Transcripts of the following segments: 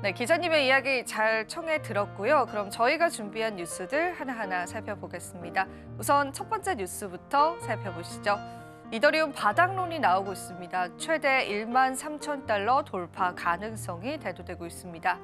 네, 기자님의 이야기 잘 청해 들었고요. 그럼 저희가 준비한 뉴스들 하나하나 살펴보겠습니다. 우선 첫 번째 뉴스부터 살펴보시죠. 이더리움 바닥론이 나오고 있습니다. 최대 1만 3천 달러 돌파 가능성이 대두되고 있습니다.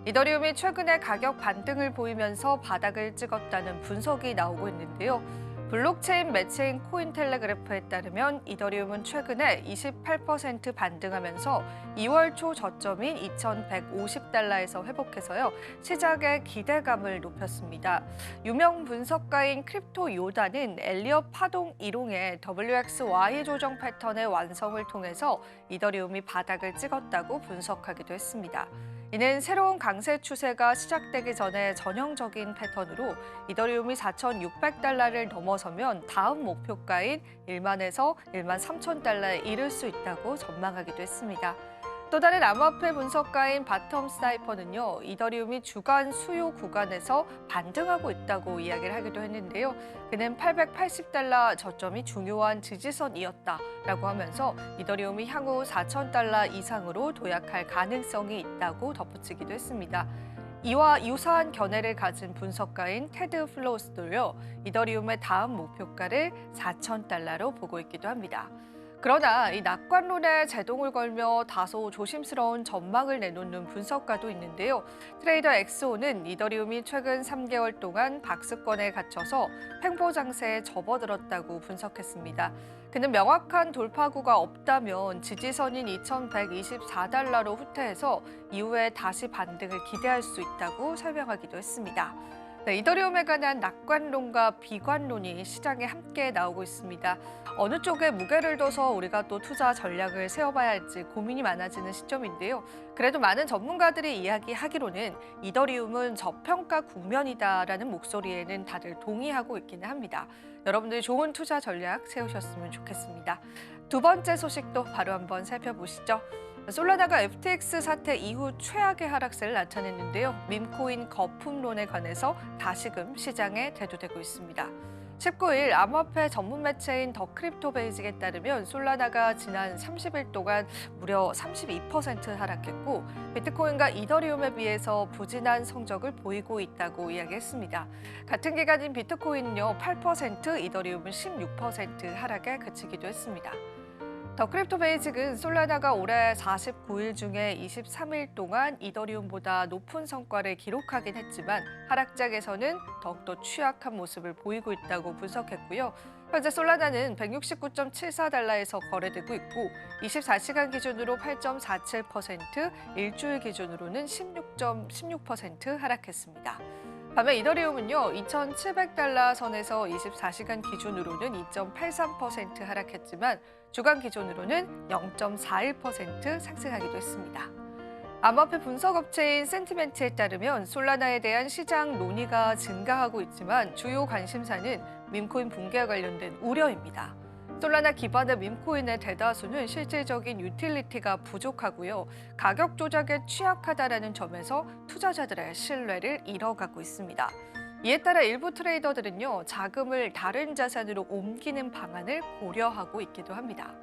이더리움이 최근에 가격 반등을 보이면서 바닥을 찍었다는 분석이 나오고 있는데요. 블록체인 매체인 코인텔레그래프에 따르면 이더리움은 최근에 28% 반등하면서 2월 초 저점인 2,150달러에서 회복해서요. 시장의 기대감을 높였습니다. 유명 분석가인 크립토 요다는 엘리엇 파동 이동의 WXY 조정 패턴의 완성을 통해서 이더리움이 바닥을 찍었다고 분석하기도 했습니다. 이는 새로운 강세 추세가 시작되기 전에 전형적인 패턴으로 이더리움이 4,600달러를 넘어서면 다음 목표가인 1만에서 1만 3천 달러에 이를 수 있다고 전망하기도 했습니다. 또 다른 암호화폐 분석가인 바텀 스나이퍼는요, 이더리움이 주간 수요 구간에서 반등하고 있다고 이야기를 하기도 했는데요. 그는 880달러 저점이 중요한 지지선이었다라고 하면서 이더리움이 향후 4,000달러 이상으로 도약할 가능성이 있다고 덧붙이기도 했습니다. 이와 유사한 견해를 가진 분석가인 테드 플로우스도요, 이더리움의 다음 목표가를 4,000달러로 보고 있기도 합니다. 그러나 이 낙관론에 제동을 걸며 다소 조심스러운 전망을 내놓는 분석가도 있는데요. 트레이더 엑소는 이더리움이 최근 3개월 동안 박스권에 갇혀서 횡보 장세에 접어들었다고 분석했습니다. 그는 명확한 돌파구가 없다면 지지선인 2,124달러로 후퇴해서 이후에 다시 반등을 기대할 수 있다고 설명하기도 했습니다. 네, 이더리움에 관한 낙관론과 비관론이 시장에 함께 나오고 있습니다. 어느 쪽에 무게를 둬서 우리가 또 투자 전략을 세워봐야 할지 고민이 많아지는 시점인데요. 그래도 많은 전문가들이 이야기하기로는 이더리움은 저평가 국면이다라는 목소리에는 다들 동의하고 있기는 합니다. 여러분들 좋은 투자 전략 세우셨으면 좋겠습니다. 두 번째 소식도 바로 한번 살펴보시죠. 솔라나가 FTX 사태 이후 최악의 하락세를 나타냈는데요. 밈코인 거품론에 관해서 다시금 시장에 대두되고 있습니다. 19일 암호화폐 전문 매체인 더 크립토 베이직에 따르면 솔라나가 지난 30일 동안 무려 32% 하락했고 비트코인과 이더리움에 비해서 부진한 성적을 보이고 있다고 이야기했습니다. 같은 기간인 비트코인은요 8%, 이더리움은 16% 하락에 그치기도 했습니다. 더 크립토 베이직은 솔라나가 올해 49일 중에 23일 동안 이더리움보다 높은 성과를 기록하긴 했지만 하락장에서는 더욱더 취약한 모습을 보이고 있다고 분석했고요. 현재 솔라나는 169.74달러에서 거래되고 있고 24시간 기준으로 8.47%, 일주일 기준으로는 16.16% 하락했습니다. 반면 이더리움은요, 2,700달러 선에서 24시간 기준으로는 2.83% 하락했지만 주간 기준으로는 0.41% 상승하기도 했습니다. 암호화폐 분석업체인 센티멘트에 따르면 솔라나에 대한 시장 논의가 증가하고 있지만 주요 관심사는 밈코인 붕괴와 관련된 우려입니다. 솔라나 기반의 밈코인의 대다수는 실질적인 유틸리티가 부족하고요. 가격 조작에 취약하다라는 점에서 투자자들의 신뢰를 잃어가고 있습니다. 이에 따라 일부 트레이더들은요, 자금을 다른 자산으로 옮기는 방안을 고려하고 있기도 합니다.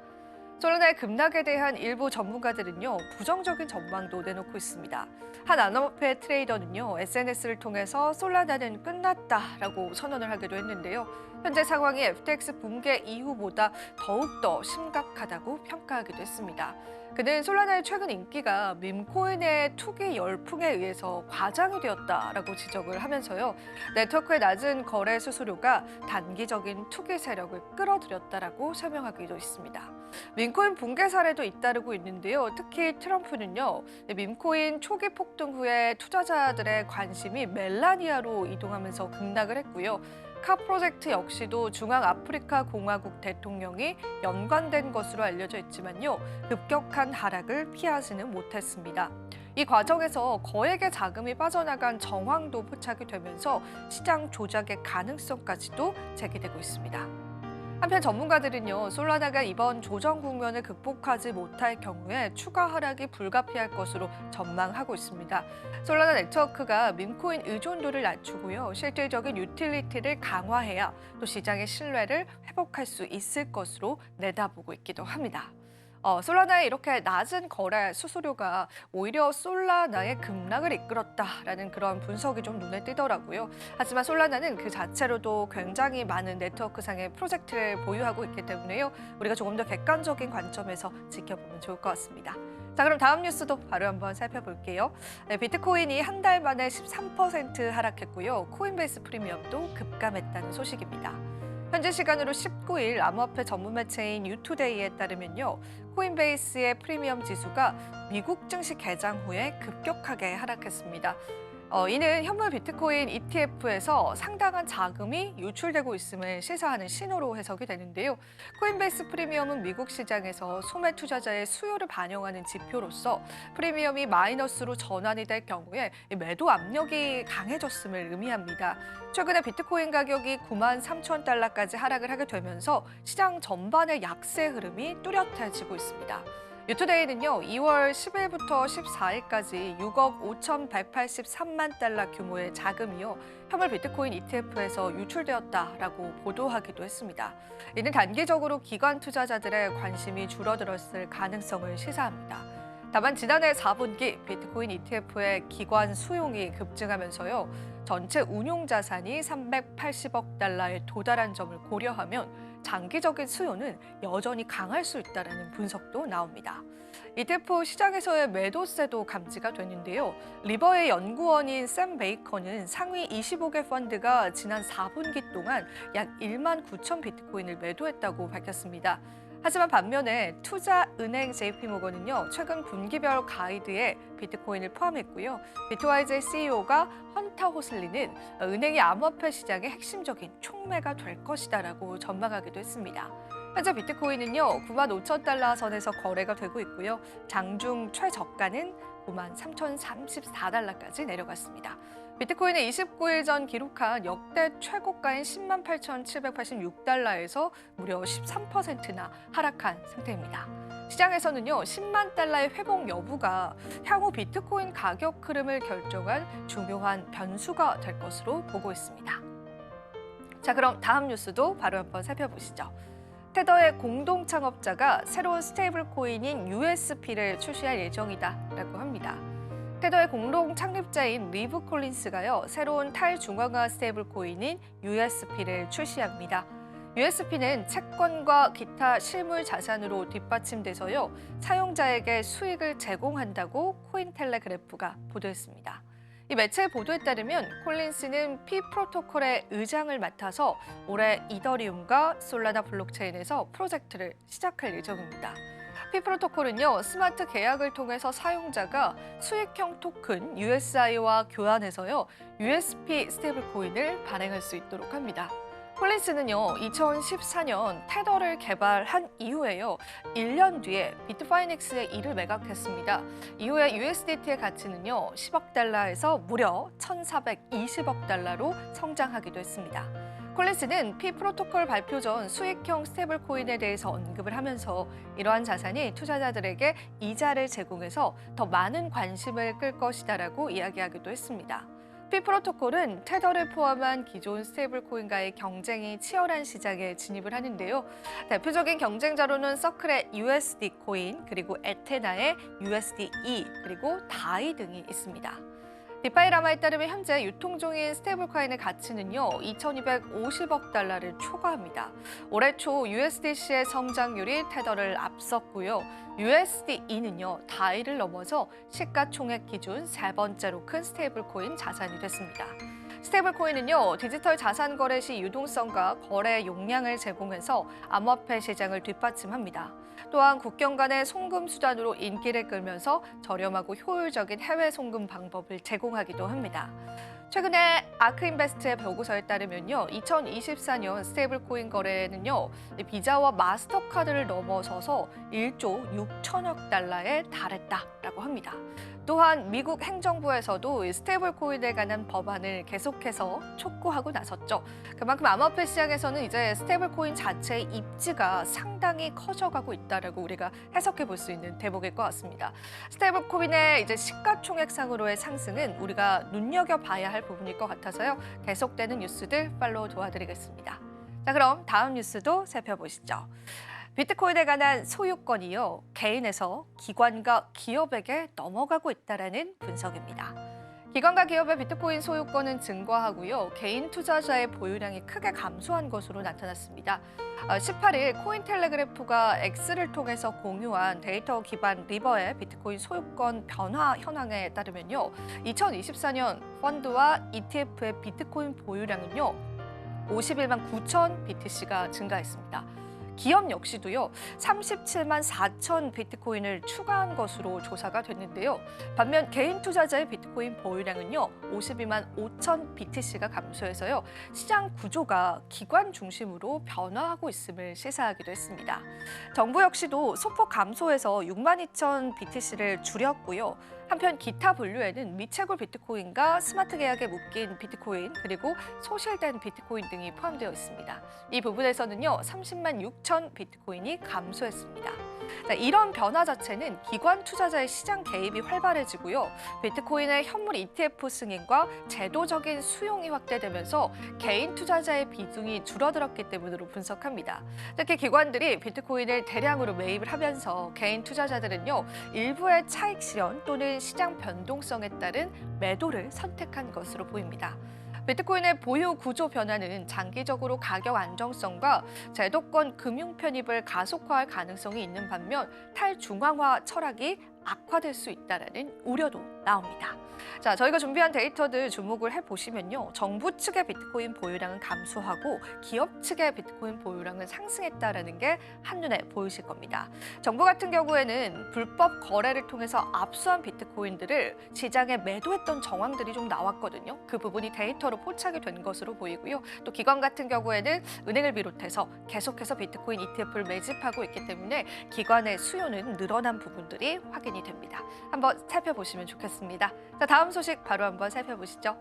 솔라나의 급락에 대한 일부 전문가들은요, 부정적인 전망도 내놓고 있습니다. 한 암호화폐 트레이더는요, SNS를 통해서 솔라나는 끝났다라고 선언을 하기도 했는데요. 현재 상황이 FTX 붕괴 이후보다 더욱더 심각하다고 평가하기도 했습니다. 그는 솔라나의 최근 인기가 밈코인의 투기 열풍에 의해서 과장이 되었다라고 지적을 하면서요. 네트워크의 낮은 거래 수수료가 단기적인 투기 세력을 끌어들였다라고 설명하기도 했습니다. 밈코인 붕괴 사례도 잇따르고 있는데요. 특히 트럼프는요. 밈코인 초기 폭등 후에 투자자들의 관심이 멜라니아로 이동하면서 급락을 했고요. 카 프로젝트 역시도 중앙아프리카 공화국 대통령이 연관된 것으로 알려져 있지만요. 급격한 하락을 피하지는 못했습니다. 이 과정에서 거액의 자금이 빠져나간 정황도 포착이 되면서 시장 조작의 가능성까지도 제기되고 있습니다. 한편 전문가들은요, 솔라나가 이번 조정 국면을 극복하지 못할 경우에 추가 하락이 불가피할 것으로 전망하고 있습니다. 솔라나 네트워크가 밈코인 의존도를 낮추고요, 실질적인 유틸리티를 강화해야 또 시장의 신뢰를 회복할 수 있을 것으로 내다보고 있기도 합니다. 솔라나의 이렇게 낮은 거래 수수료가 오히려 솔라나의 급락을 이끌었다라는 그런 분석이 좀 눈에 띄더라고요. 하지만 솔라나는 그 자체로도 굉장히 많은 네트워크상의 프로젝트를 보유하고 있기 때문에요. 우리가 조금 더 객관적인 관점에서 지켜보면 좋을 것 같습니다. 자, 그럼 다음 뉴스도 바로 한번 살펴볼게요. 네, 비트코인이 한 달 만에 13% 하락했고요. 코인베이스 프리미엄도 급감했다는 소식입니다. 현지 시간으로 19일 암호화폐 전문 매체인 유투데이에 따르면요. 코인베이스의 프리미엄 지수가 미국 증시 개장 후에 급격하게 하락했습니다. 이는 현물 비트코인 ETF에서 상당한 자금이 유출되고 있음을 시사하는 신호로 해석이 되는데요. 코인베이스 프리미엄은 미국 시장에서 소매 투자자의 수요를 반영하는 지표로서 프리미엄이 마이너스로 전환이 될 경우에 매도 압력이 강해졌음을 의미합니다. 최근에 비트코인 가격이 9만 3천 달러까지 하락을 하게 되면서 시장 전반의 약세 흐름이 뚜렷해지고 있습니다. 유투데이는요, 2월 10일부터 14일까지 6억 5,183만 달러 규모의 자금이요, 현물 비트코인 ETF에서 유출되었다라고 보도하기도 했습니다. 이는 단기적으로 기관 투자자들의 관심이 줄어들었을 가능성을 시사합니다. 다만 지난해 4분기 비트코인 ETF의 기관 수용이 급증하면서요, 전체 운용 자산이 380억 달러에 도달한 점을 고려하면 장기적인 수요는 여전히 강할 수 있다는 분석도 나옵니다. ETF 시장에서의 매도세도 감지가 되는데요. 리버의 연구원인 샘 베이커는 상위 25개 펀드가 지난 4분기 동안 약 1만 9천 비트코인을 매도했다고 밝혔습니다. 하지만 반면에 투자은행 JP모건은요, 최근 분기별 가이드에 비트코인을 포함했고요. 비트와이즈의 CEO가 헌터 호슬리는 은행이 암호화폐 시장의 핵심적인 촉매가 될 것이다라고 전망하기도 했습니다. 현재 비트코인은요, 9만 5천 달러 선에서 거래가 되고 있고요. 장중 최저가는 9만 3,034달러까지 내려갔습니다. 비트코인은 29일 전 기록한 역대 최고가인 10만 8,786달러에서 무려 13%나 하락한 상태입니다. 시장에서는요, 10만 달러의 회복 여부가 향후 비트코인 가격 흐름을 결정한 중요한 변수가 될 것으로 보고 있습니다. 자, 그럼 다음 뉴스도 바로 한번 살펴보시죠. 테더의 공동 창업자가 새로운 스테이블 코인인 USP를 출시할 예정이다라고 합니다. 테더의 공동 창립자인 리브 콜린스가요, 새로운 탈중앙화 스테이블 코인인 USP를 출시합니다. USP는 채권과 기타 실물 자산으로 뒷받침돼서요, 사용자에게 수익을 제공한다고 코인텔레그래프가 보도했습니다. 이 매체 보도에 따르면 콜린스는 P 프로토콜의 의장을 맡아서 올해 이더리움과 솔라나 블록체인에서 프로젝트를 시작할 예정입니다. P 프로토콜은요, 스마트 계약을 통해서 사용자가 수익형 토큰 USI와 교환해서요, USP 스테이블 코인을 발행할 수 있도록 합니다. 콜린스는요, 2014년 테더를 개발한 이후에요, 1년 뒤에 비트파이닉스에 이를 매각했습니다. 이후에 USDT의 가치는요, 10억 달러에서 무려 1,420억 달러로 성장하기도 했습니다. 콜린스는 P 프로토콜 발표 전 수익형 스테이블 코인에 대해서 언급을 하면서 이러한 자산이 투자자들에게 이자를 제공해서 더 많은 관심을 끌 것이다라고 이야기하기도 했습니다. P 프로토콜은 테더를 포함한 기존 스테이블 코인과의 경쟁이 치열한 시장에 진입을 하는데요. 대표적인 경쟁자로는 서클의 USD 코인, 그리고 에테나의 USDE, 그리고 다이 등이 있습니다. 디파이라마에 따르면 현재 유통 중인 스테이블 코인의 가치는요, 2,250억 달러를 초과합니다. 올해 초 USDC의 성장률이 테더를 앞섰고요. USDE는요, 다이를 넘어서 시가총액 기준 세 번째로 큰 스테이블 코인 자산이 됐습니다. 스테이블 코인은요, 디지털 자산 거래 시 유동성과 거래 용량을 제공해서 암호화폐 시장을 뒷받침합니다. 또한 국경 간의 송금 수단으로 인기를 끌면서 저렴하고 효율적인 해외 송금 방법을 제공하기도 합니다. 최근에 아크인베스트의 보고서에 따르면요, 2024년 스테이블 코인 거래는요, 비자와 마스터카드를 넘어서서 1조 6천억 달러에 달했다라고 합니다. 또한 미국 행정부에서도 스테이블 코인에 관한 법안을 계속해서 촉구하고 나섰죠. 그만큼 암호화폐 시장에서는 이제 스테이블 코인 자체의 입지가 상당히 커져가고 있다라고 우리가 해석해 볼 수 있는 대목일 것 같습니다. 스테이블 코인의 이제 시가총액상으로의 상승은 우리가 눈여겨봐야 할 부분일 것 같아서요. 계속되는 뉴스들 팔로우 도와드리겠습니다. 자, 그럼 다음 뉴스도 살펴보시죠. 비트코인에 관한 소유권이요, 개인에서 기관과 기업에게 넘어가고 있다라는 분석입니다. 기관과 기업의 비트코인 소유권은 증가하고요, 개인 투자자의 보유량이 크게 감소한 것으로 나타났습니다. 18일 코인텔레그래프가 X를 통해서 공유한 데이터 기반 리버의 비트코인 소유권 변화 현황에 따르면요, 2024년 펀드와 ETF의 비트코인 보유량은요, 51만 9천 BTC가 증가했습니다. 기업 역시도요, 37만 4천 비트코인을 추가한 것으로 조사가 됐는데요. 반면 개인 투자자의 비트코인 보유량은요, 52만 5천 BTC가 감소해서요, 시장 구조가 기관 중심으로 변화하고 있음을 시사하기도 했습니다. 정부 역시도 소폭 감소해서 6만 2천 BTC를 줄였고요. 한편 기타 분류에는 미채굴 비트코인과 스마트 계약에 묶인 비트코인, 그리고 소실된 비트코인 등이 포함되어 있습니다. 이 부분에서는요, 30만 6천 비트코인이 감소했습니다. 이런 변화 자체는 기관 투자자의 시장 개입이 활발해지고요, 비트코인의 현물 ETF 승인과 제도적인 수용이 확대되면서 개인 투자자의 비중이 줄어들었기 때문으로 분석합니다. 특히 기관들이 비트코인을 대량으로 매입을 하면서 개인 투자자들은요, 일부의 차익 실현 또는 시장 변동성에 따른 매도를 선택한 것으로 보입니다. 비트코인의 보유 구조 변화는 장기적으로 가격 안정성과 제도권 금융 편입을 가속화할 가능성이 있는 반면 탈중앙화 철학이 악화될 수 있다는 우려도 나옵니다. 자, 저희가 준비한 데이터들 주목을 해보시면요, 정부 측의 비트코인 보유량은 감소하고 기업 측의 비트코인 보유량은 상승했다는 게 한눈에 보이실 겁니다. 정부 같은 경우에는 불법 거래를 통해서 압수한 비트코인들을 시장에 매도했던 정황들이 좀 나왔거든요. 그 부분이 데이터로 포착이 된 것으로 보이고요. 또 기관 같은 경우에는 은행을 비롯해서 계속해서 비트코인 ETF를 매집하고 있기 때문에 기관의 수요는 늘어난 부분들이 확인이 됩니다. 한번 살펴보시면 좋겠습니다. 자, 다음 소식 바로 한번 살펴보시죠.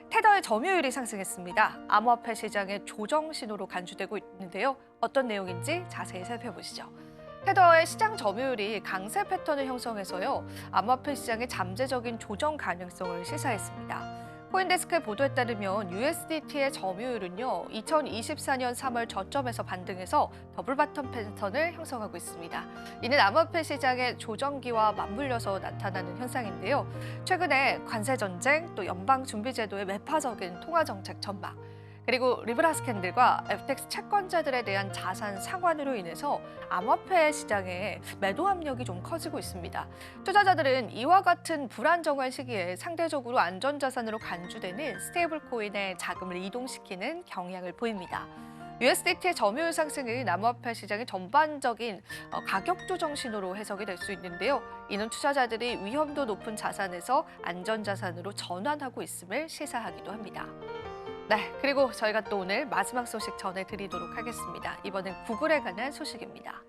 테더의 점유율이 상승했습니다. 암호화폐 시장의 조정 신호로 간주되고 있는데요. 어떤 내용인지 자세히 살펴보시죠. 테더의 시장 점유율이 강세 패턴을 형성해서요, 암호화폐 시장의 잠재적인 조정 가능성을 시사했습니다. 코인데스크의 보도에 따르면 USDT의 점유율은요, 2024년 3월 저점에서 반등해서 더블 바텀 패턴을 형성하고 있습니다. 이는 암호화폐 시장의 조정기와 맞물려서 나타나는 현상인데요. 최근에 관세 전쟁, 또 연방 준비 제도의 매파적인 통화 정책 전망, 그리고 리브라 스캔들과 FTX 채권자들에 대한 자산 상환으로 인해서 암호화폐 시장에 매도 압력이 좀 커지고 있습니다. 투자자들은 이와 같은 불안정한 시기에 상대적으로 안전자산으로 간주되는 스테이블 코인에 자금을 이동시키는 경향을 보입니다. USDT의 점유율 상승은 암호화폐 시장의 전반적인 가격 조정 신호로 해석이 될 수 있는데요. 이는 투자자들이 위험도 높은 자산에서 안전자산으로 전환하고 있음을 시사하기도 합니다. 네, 그리고 저희가 또 오늘 마지막 소식 전해드리도록 하겠습니다. 이번엔 구글에 관한 소식입니다.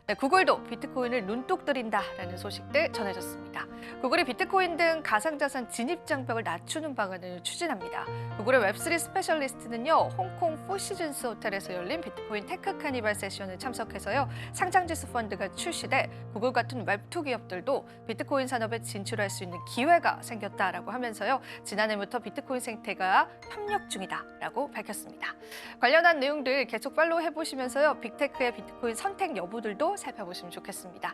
네, 구글도 비트코인을 눈독 들인다라는 소식들 전해졌습니다. 구글이 비트코인 등 가상자산 진입 장벽을 낮추는 방안을 추진합니다. 구글의 웹3 스페셜리스트는요, 홍콩 포시즌스 호텔에서 열린 비트코인 테크 카니발 세션에 참석해서요, 상장지수 펀드가 출시돼 구글 같은 웹2 기업들도 비트코인 산업에 진출할 수 있는 기회가 생겼다라고 하면서요, 지난해부터 비트코인 생태가 협력 중이다라고 밝혔습니다. 관련한 내용들 계속 팔로우 해보시면서요, 빅테크의 비트코인 선택 여부들도 살펴보시면 좋겠습니다.